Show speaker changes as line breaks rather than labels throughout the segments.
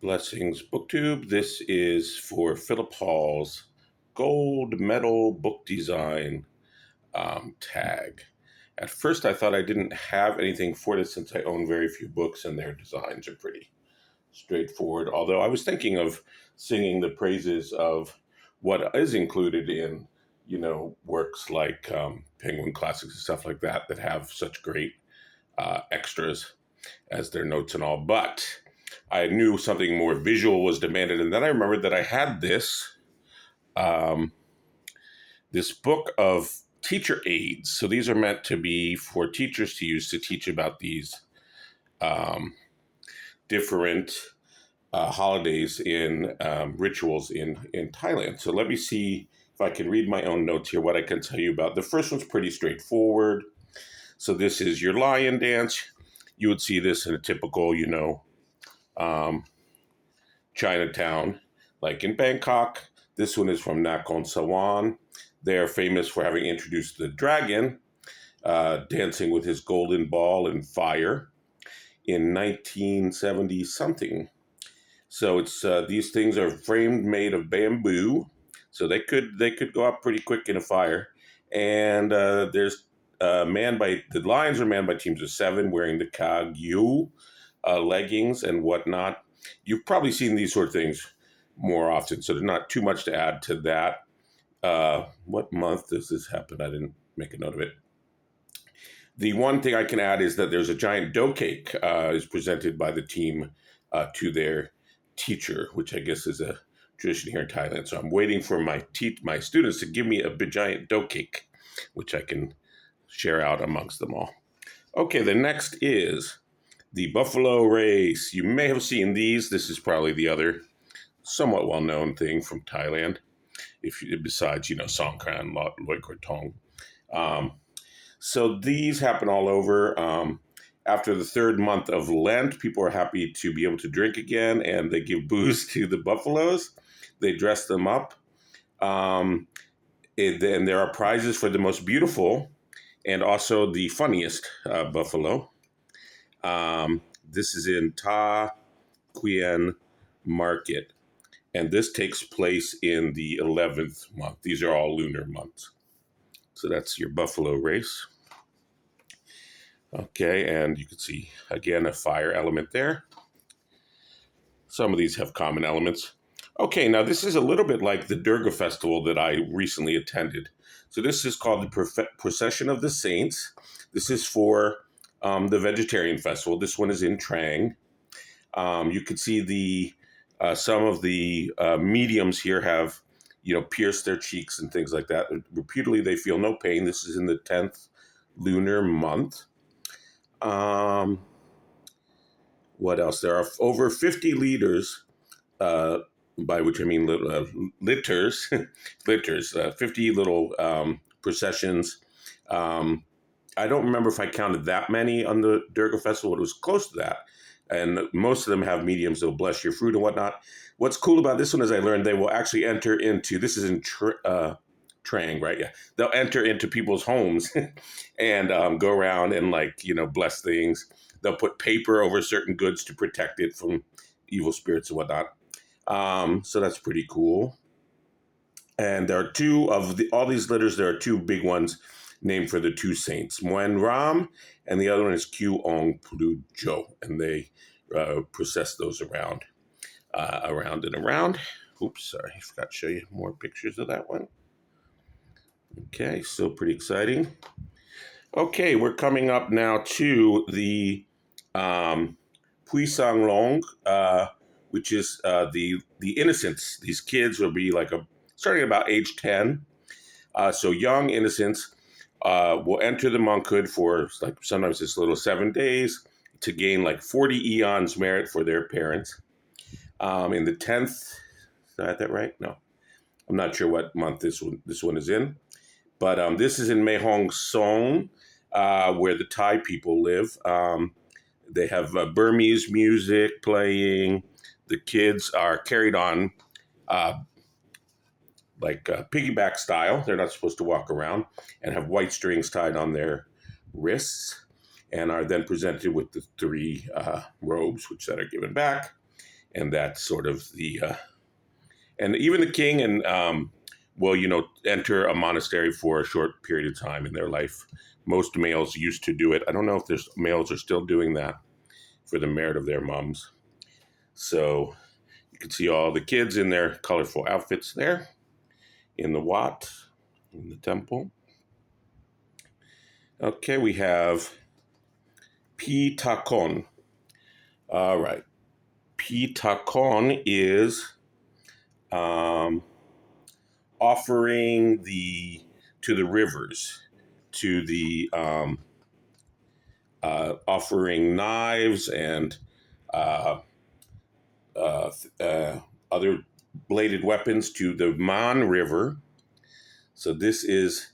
Blessings Booktube. This is for Philip Hall's gold medal book design tag. At first I thought I didn't have anything for this since I own very few books and their designs are pretty straightforward. Although I was thinking of singing the praises of what is included in, works like Penguin Classics and stuff like that that have such great extras as their notes and all. But I knew something more visual was demanded, and then I remembered that I had um, this book of teacher aids. So these are meant to be for teachers to use to teach about these um, different holidays in rituals in Thailand. So let me see if I can read my own notes here, what I can tell you about. The first one's pretty straightforward. So this is your lion dance. You would see this in a typical, um, Chinatown, like in Bangkok. This one is from Nakhon Sawan. They're famous for having introduced the dragon, dancing with his golden ball and fire in 1970 something. So it's these things are framed, made of bamboo, so they could go up pretty quick in a fire. And there's the lions are manned by teams of 7 wearing the kagyu leggings and whatnot. You've probably seen these sort of things more often, so there's not too much to add to that. What month does this happen? I didn't make a note of it. The one thing I can add is that there's a giant dough cake is presented by the team to their teacher, which I guess is a tradition here in Thailand. So I'm waiting for my students to give me a big giant dough cake, which I can share out amongst them all. Okay, the next is the buffalo race. You may have seen these. This is probably the other somewhat well-known thing from Thailand, besides, Songkran, Loi Krathong. So these happen all over. After the 3rd month of Lent, people are happy to be able to drink again, and they give booze to the buffaloes. They dress them up. And there are prizes for the most beautiful and also the funniest buffalo. This is in Ta Quyen Market, and this takes place in the 11th month. These are all lunar months. So that's your buffalo race. Okay, and you can see, again, a fire element there. Some of these have common elements. Okay, now this is a little bit like the Durga festival that I recently attended. So this is called the Procession of the Saints. This is for the vegetarian festival. This one is in Trang. You can see some of the mediums here have, pierced their cheeks and things like that. Repeatedly, they feel no pain. This is in the 10th lunar month. What else? There are over 50 leaders, by which I mean litters, 50 little processions. I don't remember if I counted that many on the Durga festival, but it was close to that. And most of them have mediums that will bless your fruit and whatnot. What's cool about this one is I learned they will actually enter into, this is in Trang, right? Yeah. They'll enter into people's homes and go around and bless things. They'll put paper over certain goods to protect it from evil spirits and whatnot. So that's pretty cool. And there are all these litters, there are 2 big ones named for the 2 saints, Muen Ram, and the other one is Kyu Ong Plu Jo, and they process those around and around. Oops, sorry, I forgot to show you more pictures of that one. Okay, so pretty exciting. Okay, we're coming up now to the Puisang Long, which is the innocents. These kids will be starting about age 10. So young innocents will enter the monkhood for sometimes it's little 7 days to gain 40 eons merit for their parents. In the 10th, did I have that right? No, I'm not sure what month this one is in. But this is in Mae Hong Son, where the Thai people live. They have Burmese music playing. The kids are carried on piggyback style. They're not supposed to walk around, and have white strings tied on their wrists, and are then presented with the 3 robes, which that are given back. and that's sort of the and even the king and will enter a monastery for a short period of time in their life. Most males used to do it. I don't know if there's males are still doing that for the merit of their moms. So you can see all the kids in their colorful outfits there in the Wat, in the temple. Okay, we have Pitakon. All right. Pitakon is offering to the rivers, to the offering knives and uh, other bladed weapons to the Man River. So this is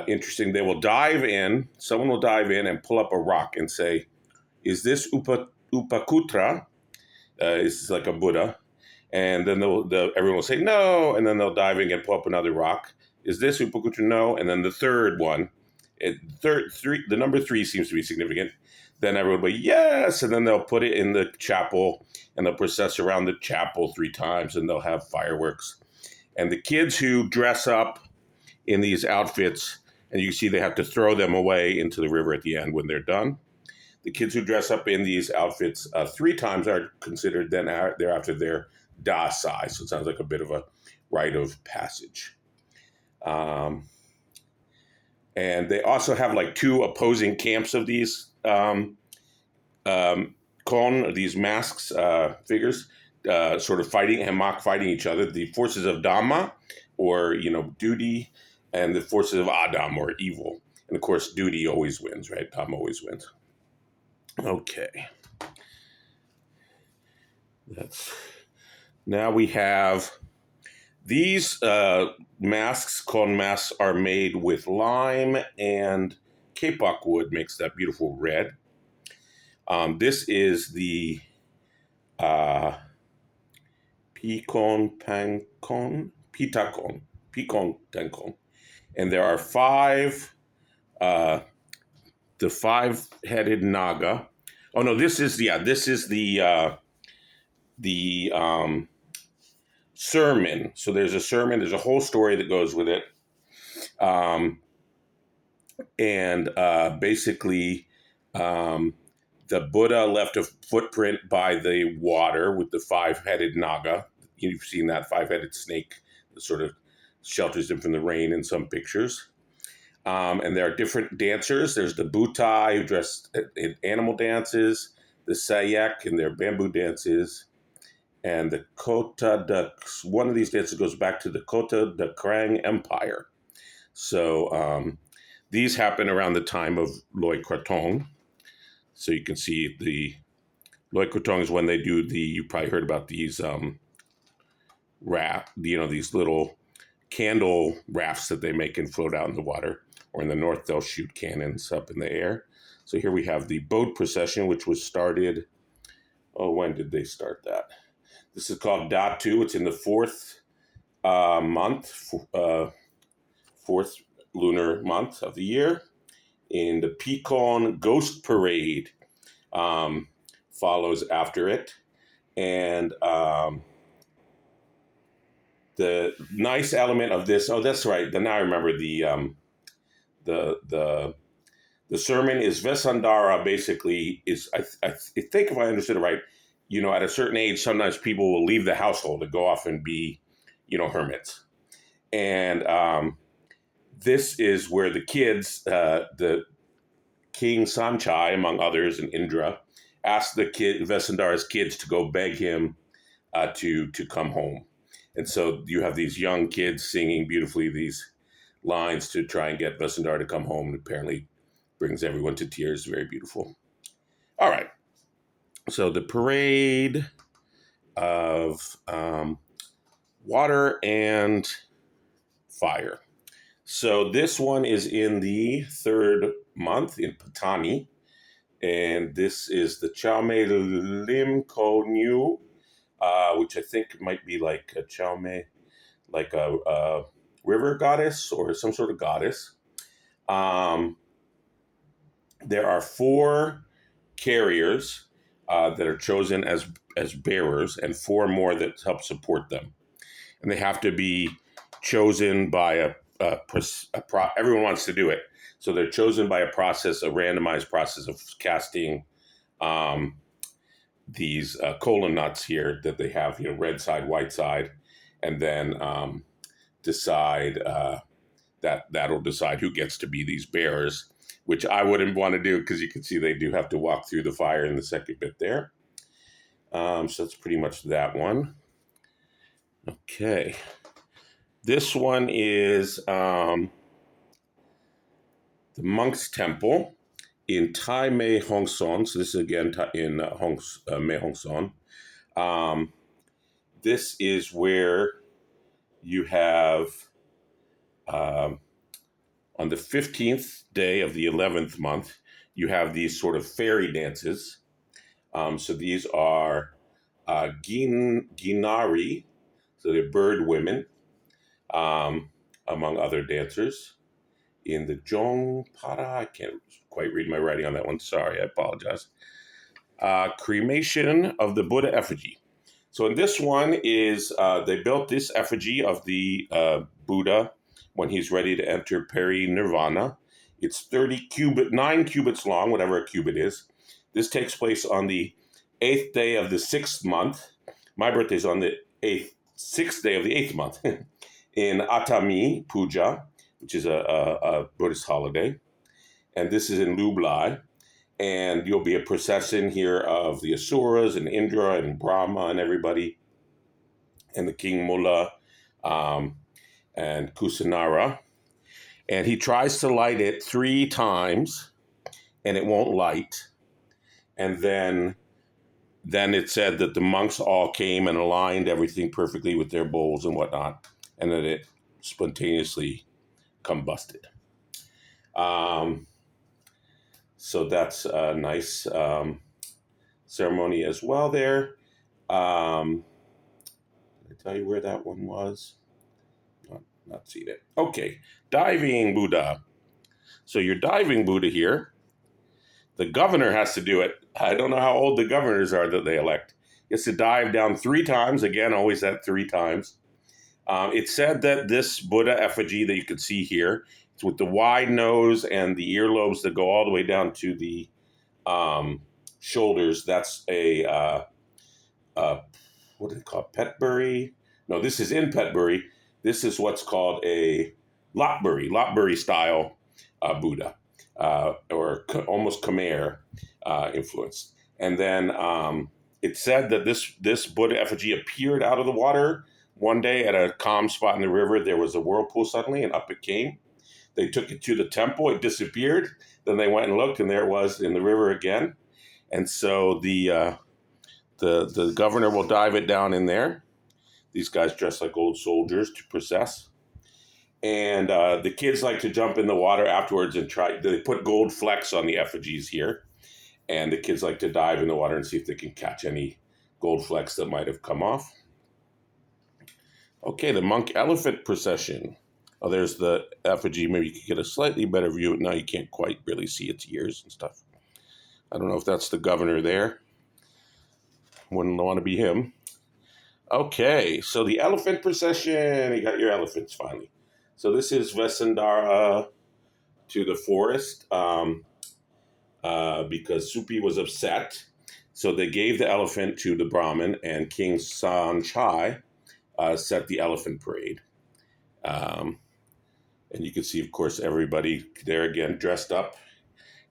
interesting. They will dive in. Someone will dive in and pull up a rock and say, "Is this Upakutra?" Is like a Buddha, and then everyone will say no, and then they'll dive in and pull up another rock. Is this Upakutra? No, and then the third one, the number 3 seems to be significant. Then everyone will be yes, and then they'll put it in the chapel and they'll process around the chapel 3 times, and they'll have fireworks. And the kids who dress up in these outfits, and you see they have to throw them away into the river at the end when they're done. The kids who dress up in these outfits 3 times are considered then thereafter their dasai. So it sounds like a bit of a rite of passage. And they also have like 2 opposing camps of these these masks, figures, sort of fighting and mock fighting each other. The forces of Dhamma, or duty, and the forces of Adam, or evil. And of course, duty always wins, right? Dhamma always wins. Okay. Now we have these masks. Kon masks are made with lime and kapok wood, makes that beautiful red. This is the Pitakon, and there are 5. The 5-headed naga. Oh no, this is the sermon. So there's a sermon. There's a whole story that goes with it, and basically, the Buddha left a footprint by the water with the 5-headed naga. You've seen that 5-headed snake that sort of shelters him from the rain in some pictures. And there are different dancers. There's the Butai, who dressed in animal dances, the Sayak in their bamboo dances, and the Kota. One of these dances goes back to the Kota the Krang Empire. So these happen around the time of Loi Krathong. So you can see the Loi Krathong is when they do you probably heard about these these little candle rafts that they make and float out in the water. Or in the north, they'll shoot cannons up in the air. So here we have the boat procession, which was started. Oh, when did they start that? This is called Datu. It's in the 4th month, 4th lunar month of the year. In the Pikon Ghost Parade follows after it. And the nice element of this, oh, that's right. Now I remember the sermon is Vesandara. Basically, is I think if I understood it right, at a certain age, sometimes people will leave the household to go off and be, hermits, and this is where the kids, the King Sanchai, among others, and Indra, asked Vesandara's kids to go beg him to come home, and so you have these young kids singing beautifully these lines to try and get Vesandara to come home, and apparently brings everyone to tears. Very beautiful. All right. So the parade of water and fire. So this one is in the 3rd month in Patani, and this is the Chaume Lim Ko Nyu, which I think might be like a Chaume, like a river goddess or some sort of goddess. There are 4 carriers. that are chosen as bearers, and 4 more that help support them. And they have to be chosen by everyone wants to do it. So they're chosen by a randomized process of casting um, these colon nuts here that they have, red side, white side, and then decide that'll decide who gets to be these bearers, which I wouldn't want to do because you can see they do have to walk through the fire in the second bit there. So that's pretty much that one. Okay. This one is the monk's temple in Tai Mei Hong Son. So this is again in Mei Hong Son. This is where you have on the 15th day of the 11th month, you have these sort of fairy dances. So these are Ginari, so they're bird women, among other dancers. In the Jongpara, I can't quite read my writing on that one. Sorry, I apologize. Cremation of the Buddha effigy. So in this one is they built this effigy of the Buddha when he's ready to enter peri-nirvana. It's 9 cubits long, whatever a cubit is. This takes place on the 8th day of the 6th month. My birthday is on the 6th day of the 8th month in Atami Puja, which is a Buddhist holiday. And this is in Lublai. And you'll be a procession here of the Asuras and Indra and Brahma and everybody, and the King Mulla and Kusinara. And he tries to light it 3 times, and it won't light. And then it said that the monks all came and aligned everything perfectly with their bowls and whatnot, and that it spontaneously combusted. So that's a nice ceremony as well there. Did I tell you where that one was? Not seen it. Okay, diving Buddha. So your diving Buddha here, the governor has to do it. I don't know how old the governors are that they elect. He has to dive down 3 times. Again, always at 3 times. It said that this Buddha effigy that you can see here, it's with the wide nose and the earlobes that go all the way down to the shoulders. That's what do they call it? Petbury? No, this is in Petbury. This is what's called a Lopburi style Buddha, or almost Khmer influence. And then it said that this Buddha effigy appeared out of the water one day at a calm spot in the river. There was a whirlpool suddenly, and up it came. They took it to the temple. It disappeared. Then they went and looked, and there it was in the river again. And so the governor will dive it down in there. These guys dress like old soldiers to process. And the kids like to jump in the water afterwards and they put gold flecks on the effigies here. And the kids like to dive in the water and see if they can catch any gold flecks that might have come off. Okay, the monk elephant procession. Oh, there's the effigy. Maybe you could get a slightly better view. Now you can't quite really see its ears and stuff. I don't know if that's the governor there. Wouldn't want to be him. Okay, so the elephant procession. You got your elephants finally. So this is Vesandara to the forest because Supi was upset. So they gave the elephant to the Brahmin, and King Sanchai set the elephant parade. And you can see, of course, everybody there again dressed up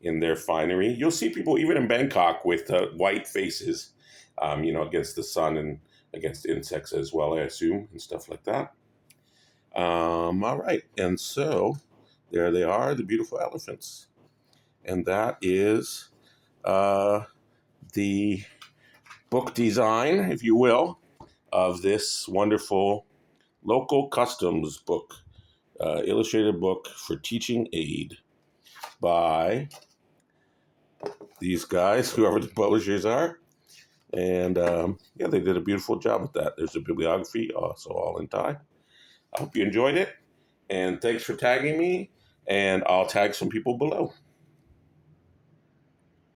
in their finery. You'll see people even in Bangkok with white faces, against the sun and against insects as well, I assume, and stuff like that. All right, and so there they are, the beautiful elephants. And that is the book design, if you will, of this wonderful local customs book, illustrated book for teaching aid by these guys, whoever the publishers are. And they did a beautiful job with that. There's a bibliography, also all in Thai. I hope you enjoyed it, and thanks for tagging me, and I'll tag some people below.